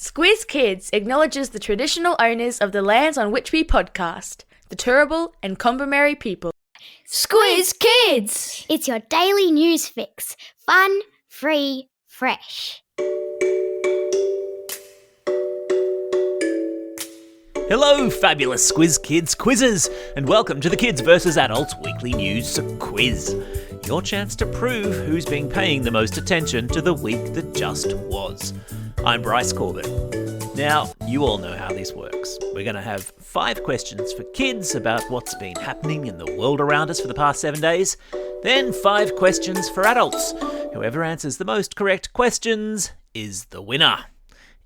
Squiz Kids acknowledges the traditional owners of the lands on which we podcast, the Turrbal and Kombumerri people. Squiz Kids! It's your daily news fix. Fun, free, fresh. Hello, fabulous Squiz Kids quizzes, and welcome to the Kids vs. Adults Weekly News Quiz. Your chance to prove who's been paying the most attention to the week that just was. I'm Bryce Corbett. Now, you all know how this works. We're going to have 5 questions for kids about what's been happening in the world around us for the past 7 days. Then 5 questions for adults. Whoever answers the most correct questions is the winner.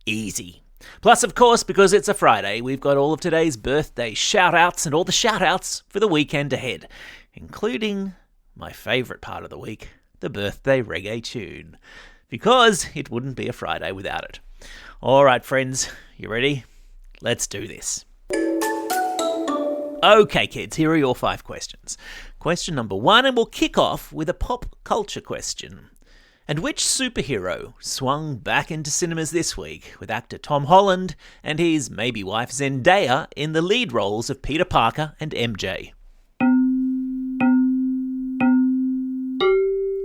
Easy. Plus, of course, because it's a Friday, we've got all of today's birthday shout-outs and all the shout-outs for the weekend ahead, including my favourite part of the week, the birthday reggae tune, because it wouldn't be a Friday without it. All right, friends, you ready? Let's do this. Okay, kids, here are your 5 questions. Question number 1, and we'll kick off with a pop culture question. And which superhero swung back into cinemas this week with actor Tom Holland and his maybe wife Zendaya in the lead roles of Peter Parker and MJ?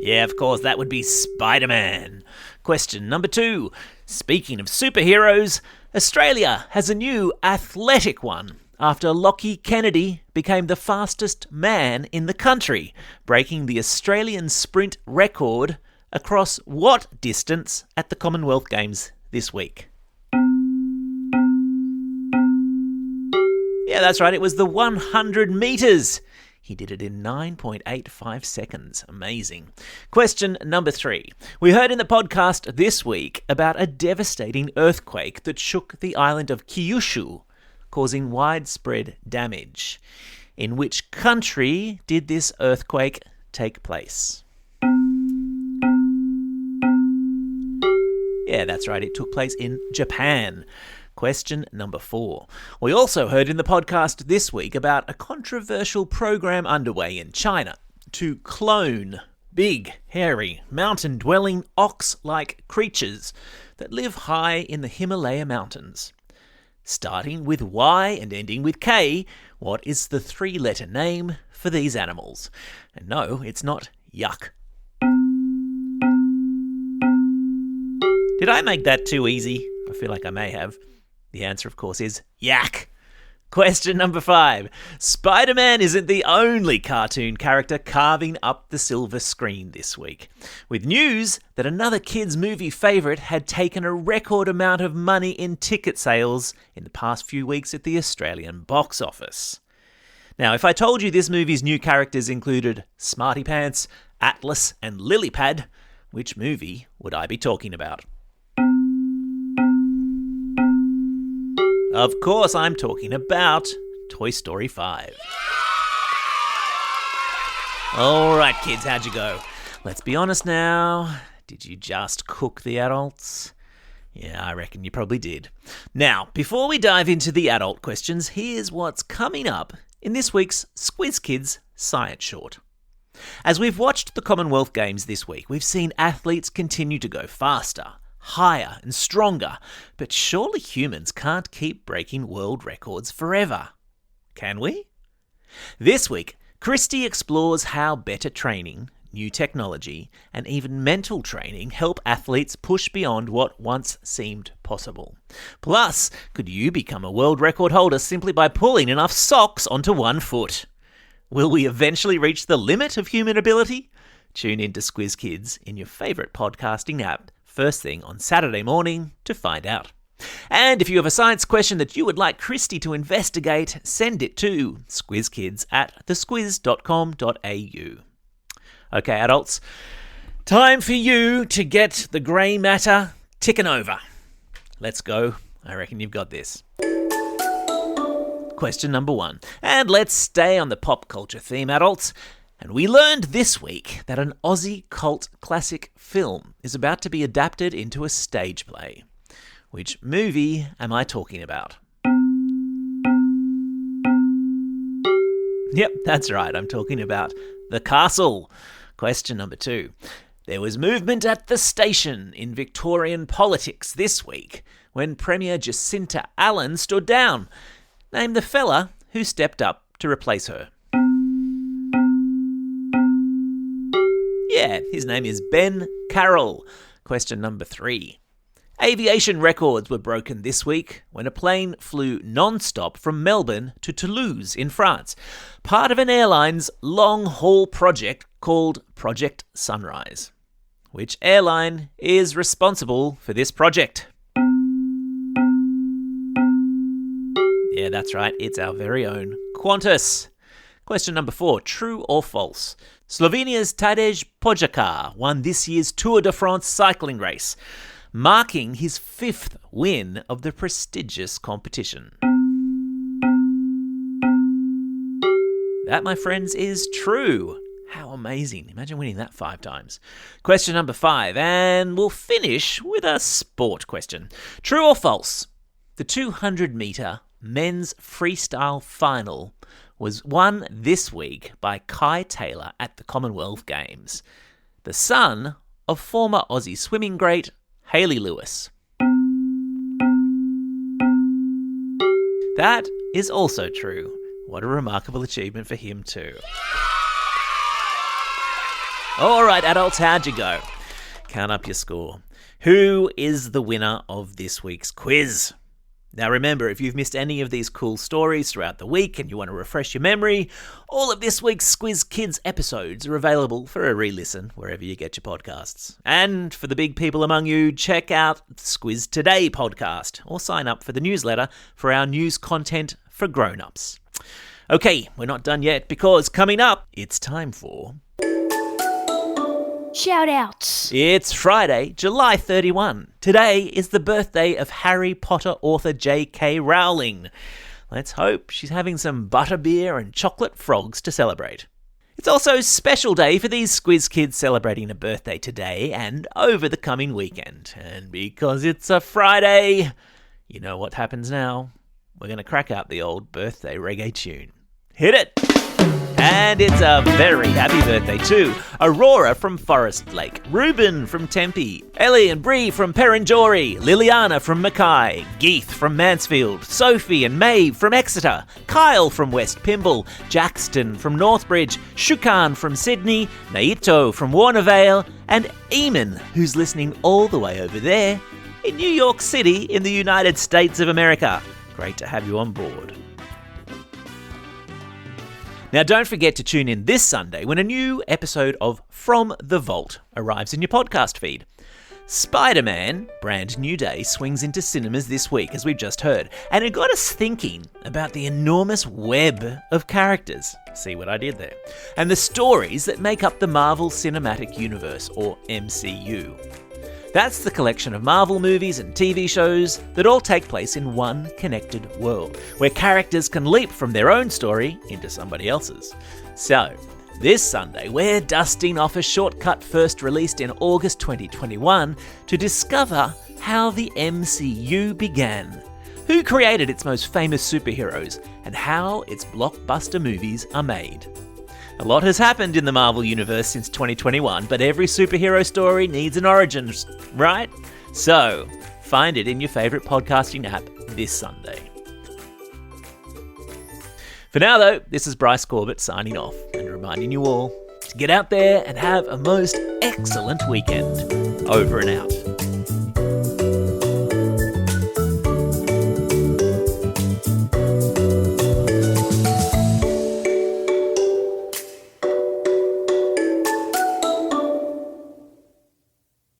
Yeah, of course, that would be Spider-Man. Question number 2. Speaking of superheroes, Australia has a new athletic one after Lockie Kennedy became the fastest man in the country, breaking the Australian sprint record across what distance at the Commonwealth Games this week? Yeah, that's right, it was the 100 metres. He did it in 9.85 seconds. Amazing. Question number 3. We heard in the podcast this week about a devastating earthquake that shook the island of Kyushu, causing widespread damage. In which country did this earthquake take place? Yeah, that's right, it took place in Japan. Question number 4. We also heard in the podcast this week about a controversial program underway in China to clone big, hairy, mountain-dwelling ox-like creatures that live high in the Himalaya mountains. Starting with Y and ending with K, what is the 3-letter name for these animals? And no, it's not yuck. Did I make that too easy? I feel like I may have. The answer, of course, is yak. Question number 5. Spider-Man isn't the only cartoon character carving up the silver screen this week, with news that another kids' movie favourite had taken a record amount of money in ticket sales in the past few weeks at the Australian box office. Now, if I told you this movie's new characters included Smarty Pants, Atlas and Lilypad, which movie would I be talking about? Of course, I'm talking about Toy Story 5. All right, kids, how'd you go? Let's be honest now. Did you just cook the adults? Yeah, I reckon you probably did. Now, before we dive into the adult questions, here's what's coming up in this week's Squiz Kids Science Short. As we've watched the Commonwealth Games this week, we've seen athletes continue to go faster, higher and stronger, but surely humans can't keep breaking world records forever. Can we? This week, Christy explores how better training, new technology, and even mental training help athletes push beyond what once seemed possible. Plus, could you become a world record holder simply by pulling enough socks onto one foot? Will we eventually reach the limit of human ability? Tune in to Squiz Kids in your favourite podcasting app first thing on Saturday morning to find out. And if you have a science question that you would like Christy to investigate, send it to squizkids@thesquiz.com.au. Okay, adults, time for you to get the grey matter ticking over. Let's go. I reckon you've got this. Question number 1. And let's stay on the pop culture theme, adults. And we learned this week that an Aussie cult classic film is about to be adapted into a stage play. Which movie am I talking about? Yep, that's right, I'm talking about The Castle. Question number 2. There was movement at the station in Victorian politics this week when Premier Jacinta Allen stood down. Name the fella who stepped up to replace her. Yeah, his name is Ben Carroll. Question number 3. Aviation records were broken this week when a plane flew non-stop from Melbourne to Toulouse in France, part of an airline's long-haul project called Project Sunrise. Which airline is responsible for this project? Yeah, that's right, it's our very own Qantas. Question number 4, true or false? Slovenia's Tadej Pogačar won this year's Tour de France cycling race, marking his 5th win of the prestigious competition. That, my friends, is true. How amazing. Imagine winning that 5 times. Question number 5, and we'll finish with a sport question. True or false? The 200-metre men's freestyle final was won this week by Kai Taylor at the Commonwealth Games, the son of former Aussie swimming great Hayley Lewis. That is also true. What a remarkable achievement for him too. All right, adults, how'd you go? Count up your score. Who is the winner of this week's quiz? Now remember, if you've missed any of these cool stories throughout the week and you want to refresh your memory, all of this week's Squiz Kids episodes are available for a re-listen wherever you get your podcasts. And for the big people among you, check out the Squiz Today podcast or sign up for the newsletter for our news content for grown-ups. Okay, we're not done yet because coming up, it's time for... Shout-outs. It's Friday, July 31. Today is the birthday of Harry Potter author J.K. Rowling. Let's hope she's having some butterbeer and chocolate frogs to celebrate. It's also a special day for these Squiz Kids celebrating a birthday today and over the coming weekend. And because it's a Friday, you know what happens now. We're going to crack out the old birthday reggae tune. Hit it! And it's a very happy birthday too. Aurora from Forest Lake, Ruben from Tempe, Ellie and Bree from Perenjori, Liliana from Mackay, Geeth from Mansfield, Sophie and Maeve from Exeter, Kyle from West Pymble, Jackson from Northbridge, Shukan from Sydney, Naito from Warnervale, and Eamon, who's listening all the way over there in New York City in the United States of America. Great to have you on board. Now, don't forget to tune in this Sunday when a new episode of From the Vault arrives in your podcast feed. Spider-Man, Brand New Day, swings into cinemas this week, as we've just heard, and it got us thinking about the enormous web of characters, see what I did there, and the stories that make up the Marvel Cinematic Universe, or MCU. That's the collection of Marvel movies and TV shows that all take place in one connected world, where characters can leap from their own story into somebody else's. So, this Sunday, we're dusting off a shortcut first released in August 2021 to discover how the MCU began, who created its most famous superheroes, and how its blockbuster movies are made. A lot has happened in the Marvel Universe since 2021, but every superhero story needs an origin, right? So, find it in your favourite podcasting app this Sunday. For now, though, this is Bryce Corbett signing off and reminding you all to get out there and have a most excellent weekend. Over and out.